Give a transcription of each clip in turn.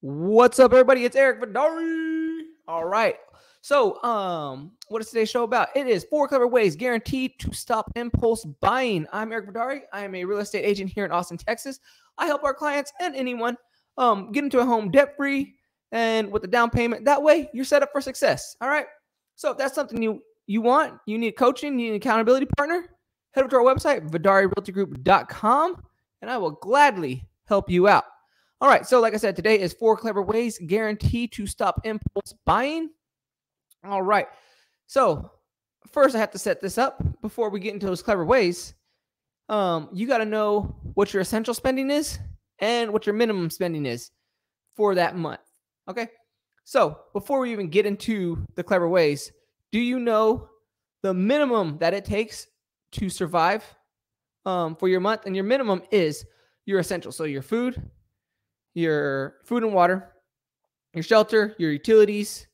What's up, everybody? It's Eric Vidari. All right. So, what is today's show about? It is 4 clever ways guaranteed to stop impulse buying. I'm Eric Vidari. I am a real estate agent here in Austin, Texas. I help our clients and anyone get into a home debt-free and with a down payment. That way, you're set up for success. All right. So, if that's something you want, you need coaching, you need an accountability partner, head over to our website, vidarirealtygroup.com, and I will gladly help you out. All right, so like I said, today is 4 clever ways guaranteed to stop impulse buying. All right, so first I have to set this up before we get into those clever ways. You got to know what your essential spending is and what your minimum spending is for that month. Okay, so before we even get into the clever ways, do you know the minimum that it takes to survive for your month? And your minimum is your essential, so your food and water, your shelter, your utilities,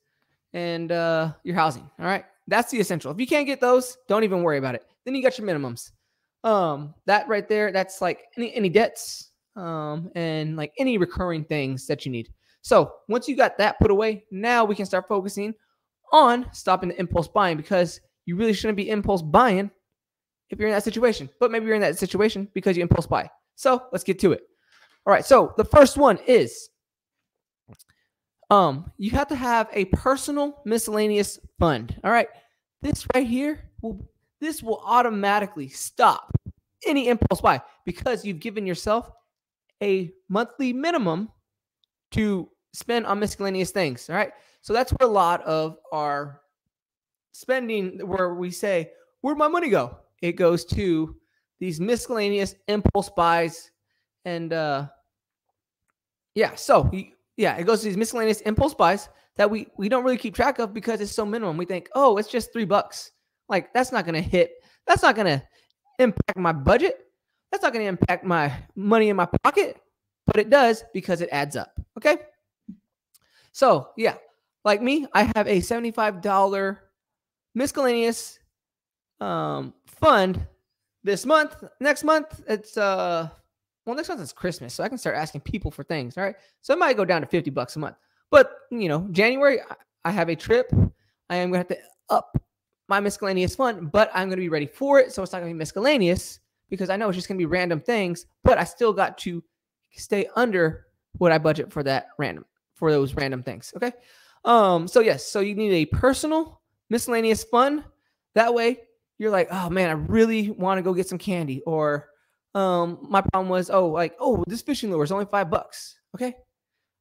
and your housing. All right. That's the essential. If you can't get those, don't even worry about it. Then you got your minimums. That right there, that's like any debts and like any recurring things that you need. So once you got that put away, now we can start focusing on stopping the impulse buying, because you really shouldn't be impulse buying if you're in that situation. But maybe you're in that situation because you impulse buy. So let's get to it. All right, so the first one is you have to have a personal miscellaneous fund. All right, this right here will automatically stop any impulse buy because you've given yourself a monthly minimum to spend on miscellaneous things. All right, so that's where a lot of our spending, where we say, where'd my money go? It goes to these miscellaneous impulse buys. And it goes to these miscellaneous impulse buys that we don't really keep track of because it's so minimum. We think, oh, it's just $3. Like, that's not going to impact my budget. That's not going to impact my money in my pocket, but it does because it adds up. Okay. So yeah, like me, I have a $75 miscellaneous fund this month. Next month, it's next month is Christmas, so I can start asking people for things. All right, so it might go down to $50 a month. But January, I have a trip. I am going to have to up my miscellaneous fund, but I'm going to be ready for it. So it's not going to be miscellaneous because I know it's just going to be random things. But I still got to stay under what I budget for those random things. Okay. So you need a personal miscellaneous fund. That way, you're like, oh man, I really want to go get some candy, or my problem was, this fishing lure is only $5. Okay.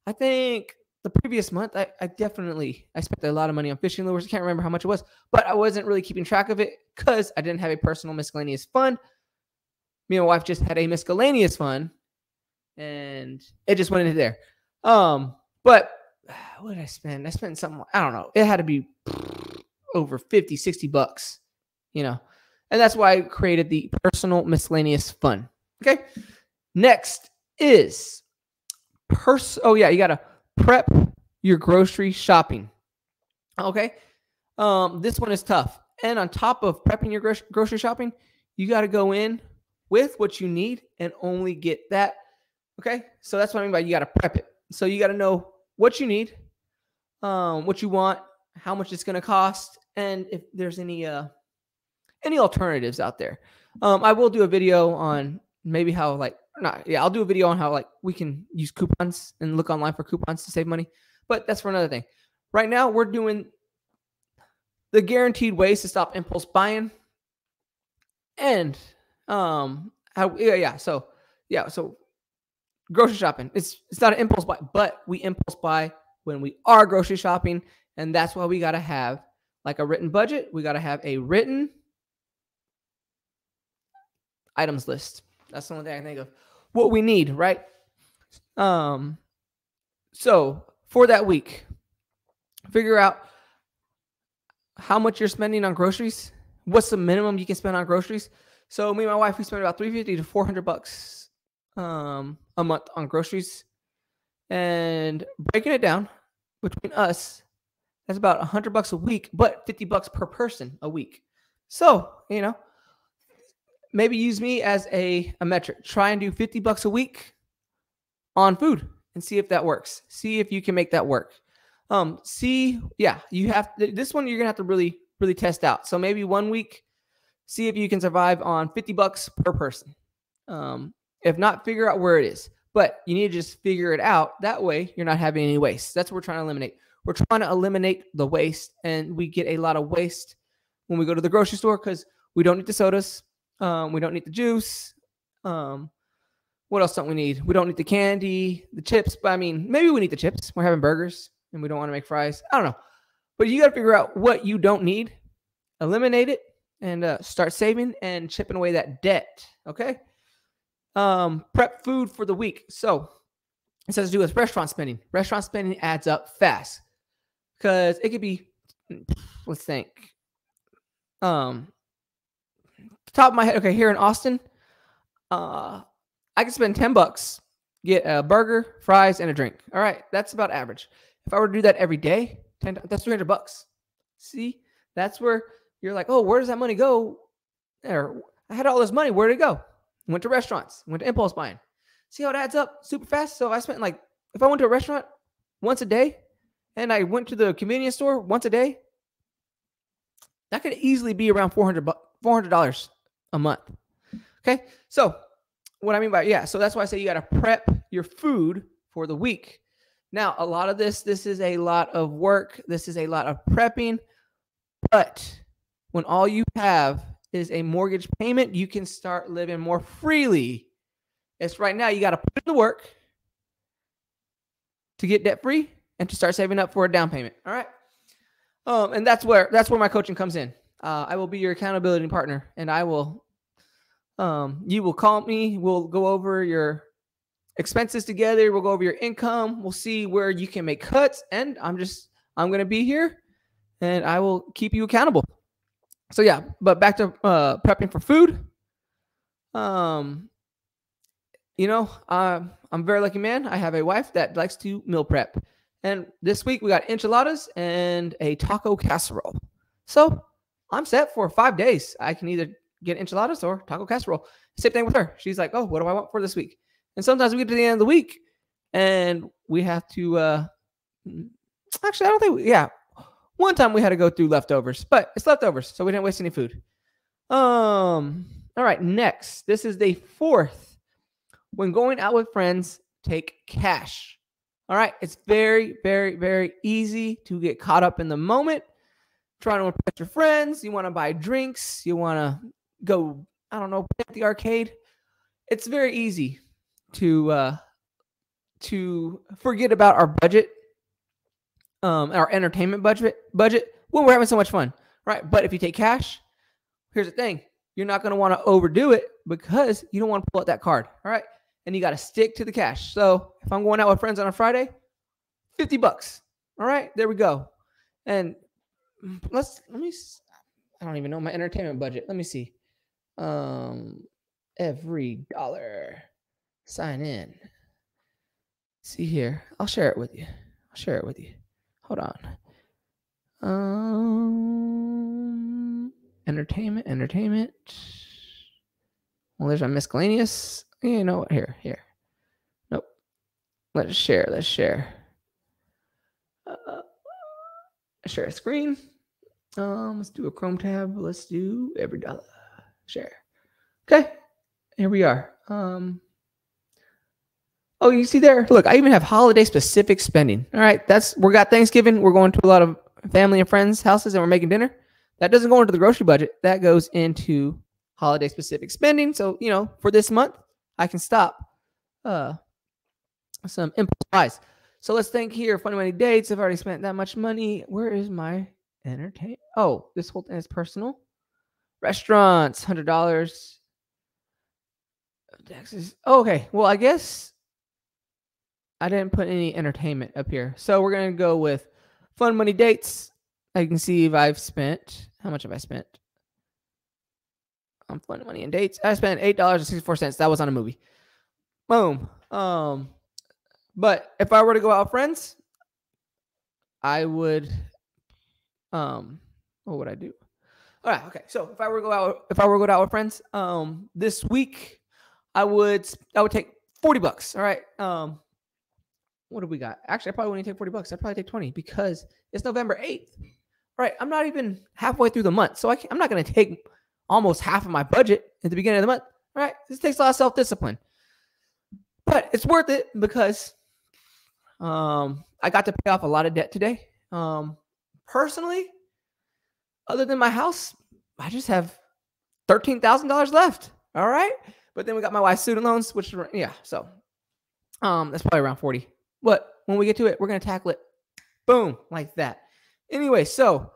I think the previous month, I spent a lot of money on fishing lures. I can't remember how much it was, but I wasn't really keeping track of it because I didn't have a personal miscellaneous fund. Me and my wife just had a miscellaneous fund and it just went into there. But what did I spend? I spent something, I don't know. It had to be over $50-$60, and that's why I created the personal miscellaneous fund. Okay. Next is you got to prep your grocery shopping. Okay. This one is tough. And on top of prepping your grocery shopping, you got to go in with what you need and only get that. Okay. So that's what I mean by you got to prep it. So you got to know what you need, what you want, how much it's going to cost, and if there's any alternatives out there. I will do a video on maybe how I'll do a video on how we can use coupons and look online for coupons to save money, but that's for another thing. Right now we're doing the guaranteed ways to stop impulse buying. And so grocery shopping, it's not an impulse buy, but we impulse buy when we are grocery shopping, and that's why we got to have like a written budget. We got to have a written items list. That's the only thing I can think of what we need, right? So for that week, figure out how much you're spending on groceries. What's the minimum you can spend on groceries? So me and my wife, we spend about $350 to $400 a month on groceries, and breaking it down between us, that's about $100 a week, but $50 per person a week. So, maybe use me as a metric. Try and do $50 a week on food. and see if that works. See if you can make that work. You have this one. You're gonna have to really, really test out. So maybe 1 week, see if you can survive on $50 per person. If not, figure out where it is. But you need to just figure it out. That way, you're not having any waste. That's what we're trying to eliminate. We're trying to eliminate the waste, and we get a lot of waste when we go to the grocery store because we don't need the sodas. We don't need the juice. What else don't we need? We don't need the candy, the chips. But I mean, maybe we need the chips. We're having burgers, and we don't want to make fries. I don't know. But you got to figure out what you don't need, eliminate it, and start saving and chipping away that debt. Okay. Prep food for the week. So it has to do with restaurant spending. Restaurant spending adds up fast because it could be, let's think, top of my head. Okay. Here in Austin, I can spend $10, get a burger, fries, and a drink. All right. That's about average. If I were to do that every day, that's $300. See, that's where you're like, oh, where does that money go? Or I had all this money. Where did it go? Went to restaurants, went to impulse buying. See how it adds up super fast? So if I went to a restaurant once a day and I went to the convenience store once a day, that could easily be around $400 a month. Okay. So what I mean by, so that's why I say you got to prep your food for the week. Now, a lot of this is a lot of work. This is a lot of prepping, but when all you have is a mortgage payment, you can start living more freely. It's right now you got to put in the work to get debt free and to start saving up for a down payment. All right. And that's where my coaching comes in. I will be your accountability partner, and I will, you will call me. We'll go over your expenses together. We'll go over your income. We'll see where you can make cuts, and I'm going to be here, and I will keep you accountable. So yeah, but back to prepping for food. I'm a very lucky man. I have a wife that likes to meal prep. And this week we got enchiladas and a taco casserole. So I'm set for 5 days. I can either get enchiladas or taco casserole. Same thing with her. She's like, oh, what do I want for this week? And sometimes we get to the end of the week and we have to, actually, I don't think, one time we had to go through leftovers, but it's leftovers, so we didn't waste any food. All right, next. This is the fourth. When going out with friends, take cash. All right, it's very, very, very easy to get caught up in the moment, trying to impress your friends. You want to buy drinks. You want to go, I don't know, play at the arcade. It's very easy to forget about our budget. Our entertainment budget when we're having so much fun, right? But if you take cash, here's the thing. You're not going to want to overdo it because you don't want to pull out that card, all right? And you got to stick to the cash. So if I'm going out with friends on a Friday, $50. All right, there we go. And let me, I don't even know my entertainment budget. Let me see. Every dollar, sign in. See here. I'll share it with you. Hold on. Entertainment. Well, there's my miscellaneous. You know what? Here. Nope. Let's share. Share a screen. Let's do a Chrome tab. Let's do every dollar. Share. Okay. Here we are. Oh, you see there? Look, I even have holiday specific spending. All right. We got Thanksgiving. We're going to a lot of family and friends' houses and we're making dinner. That doesn't go into the grocery budget. That goes into holiday specific spending. So, for this month, I can stop some impulse buys. So let's think here. Funny money dates. I've already spent that much money. Where is my entertainment? Oh, this whole thing is personal. Restaurants, $100. Taxes. Oh, okay. Well, I guess I didn't put any entertainment up here. So we're going to go with fun money dates. I can see if I've spent. How much have I spent? On fun money and dates. I spent $8.64. That was on a movie. Boom. But if I were to go out with friends, I would. What would I do? All right. Okay. So if I were to go out with friends, this week, I would take $40. All right. what do we got? Actually, I probably wouldn't take $40. I'd probably take 20 because it's November 8th. All right, I'm not even halfway through the month, so I'm not going to take almost half of my budget at the beginning of the month. All right, this takes a lot of self-discipline, but it's worth it because I got to pay off a lot of debt today. Personally, other than my house, I just have $13,000 left. All right, but then we got my wife's student loans, which so that's probably around 40. But when we get to it, we're gonna tackle it, boom, like that. Anyway, so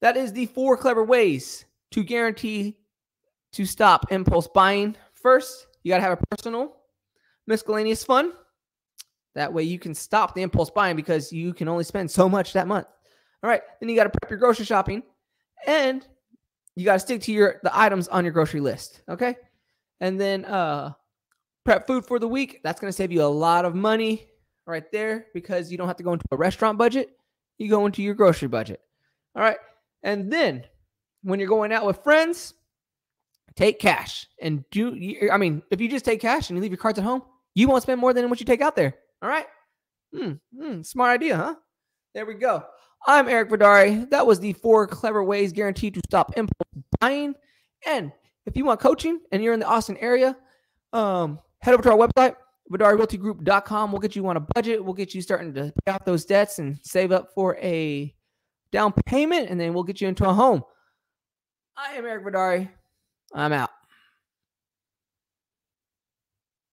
that is the 4 clever ways to guarantee to stop impulse buying. First, you got to have a personal miscellaneous fund. That way you can stop the impulse buying because you can only spend so much that month. All right, then you got to prep your grocery shopping, and you got to stick to the items on your grocery list, okay? And then prep food for the week. That's going to save you a lot of money right there because you don't have to go into a restaurant budget. You go into your grocery budget. All right. And then when you're going out with friends, take cash. And if you just take cash and you leave your cards at home, you won't spend more than what you take out there. All right. Smart idea, huh? There we go. I'm Eric Vidari. That was the 4 clever ways guaranteed to stop impulse buying. And if you want coaching and you're in the Austin area, head over to our website, VidariRealtyGroup.com. We'll get you on a budget. We'll get you starting to pay off those debts and save up for a down payment, and then we'll get you into a home. I am Eric Vidari. I'm out.